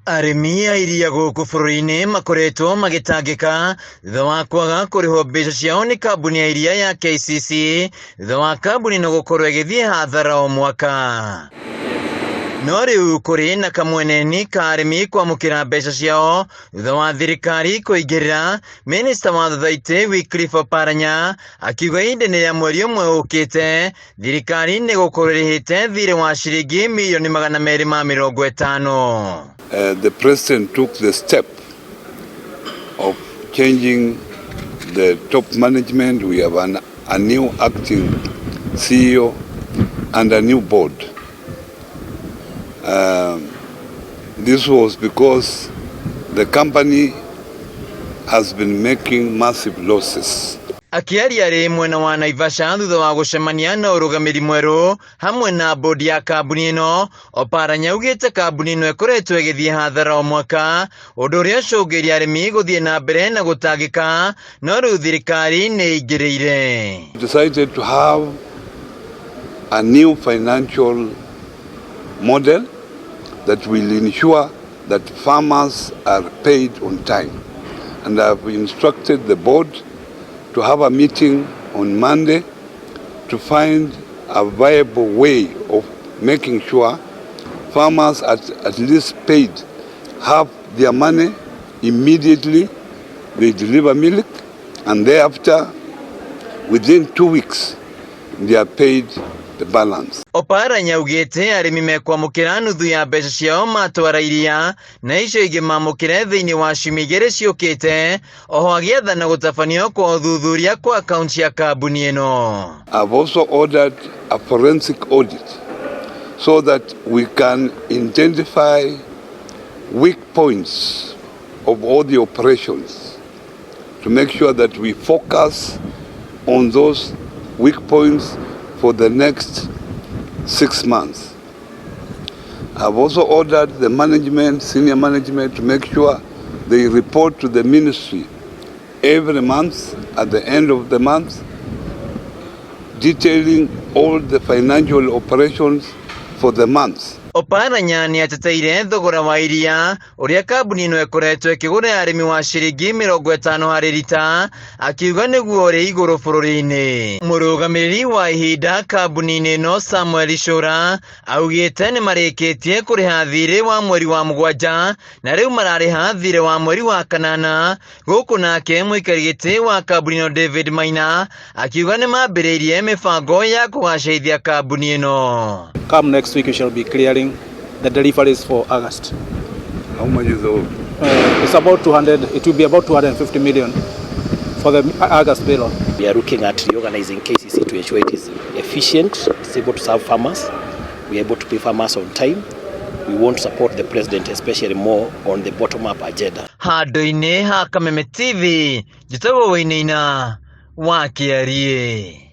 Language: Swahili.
Arĩmi a iria gũkũ bũrũri-inĩ makoretwo magĩtangĩka thutha wa kwaga kũrĩhwo mbeca ciao nĩ kambuni ya iria ya KCC thutha wa kambuni ĩno gũkorwo ĩgĩthiĩ hathara o mwaka. No rĩu kũrĩ na kamweneni ka arĩmi kwamũkĩra mbeca ciao thutha wa thirikari kũingĩrĩra. Minista wa Thothaitĩ Wycliffe Oparanya akiuga ihinda-inĩ rĩa mweri ũmwe ũkĩte thirikari nĩ gũkorwo ĩrĩhĩte thirĩ wa ciringi mirioni 250. The president took the step of changing the top management. We have a new acting CEO and a new board. This was because the company has been making massive losses. Akiaria rĩ mwena wa Naivasha thutha wa gũcemania na ũrũgamĩri mwerũ hamwe na bodi ya kambuni ĩno, Oparanya augĩte kambuni ĩno ĩkoretwo ĩgĩthiĩ hathara o mwaka, ũndũ ũrĩa ũcũngĩrĩirie arĩmi gũthiĩ na mbere na gũtangĩka, no rĩu thirikari nĩ ĩingĩrĩire. Decided to have a new financial model that will ensure that farmers are paid on time, and I have instructed the board to have a meeting on Monday to find a viable way of making sure farmers at least paid have their money immediately they deliver milk, and thereafter within 2 weeks they are paid the balance. Oparanya augĩte arĩmi mekwamũkĩra nuthu ya mbeca ciao matwara iria na icio ingĩ mamũkĩre thĩinĩ wa ciumia 2 ciũkĩte, oho agĩathana gũtabanio kwa ũthuthuria kwa akaunti ya kambuni ĩno. I've also ordered a forensic audit so that we can identify weak points of all the operations to make sure that we focus on those weak points for the next 6 months. I've also ordered the management, senior management, to make sure they report to the ministry every month at the end of the month, detailing all the financial operations for the month. Oparanya nĩ ateteire thogora wa iria ũrĩa kambuni ĩno ĩkoretwo ĩkĩgũra arĩmi wa ciringi 50 harĩ lita, akiuga nĩguo ũrĩ igũrũ bũrũri-inĩ. Mũrũgamĩrĩri wa ihinda kambuni-inĩ ĩno Samuel Icũra augĩte nĩ marĩkĩtie kũrĩha thirĩ wa mweri wa 7 na rĩu mararĩha thirĩ wa mweri wa 8, gũkũ nake mũikarĩri gĩtĩ wa kambuni ĩno David Maina akiuga nĩ mambĩrĩirie mĩbango ya kũgacĩrithia kambuni ĩno. Come next week, we shall be clearing the deliveries for August. How much is the It's about 200. It will be about 250 million for the August payroll. We are looking at reorganizing KCC to ensure it is efficient, it's able to serve farmers, we are able to pay farmers on time. We want to support the president, especially more on the bottom-up agenda. Handũ-inĩ ha Kameme TV, njĩtagwo Wainaina wa Kĩarie.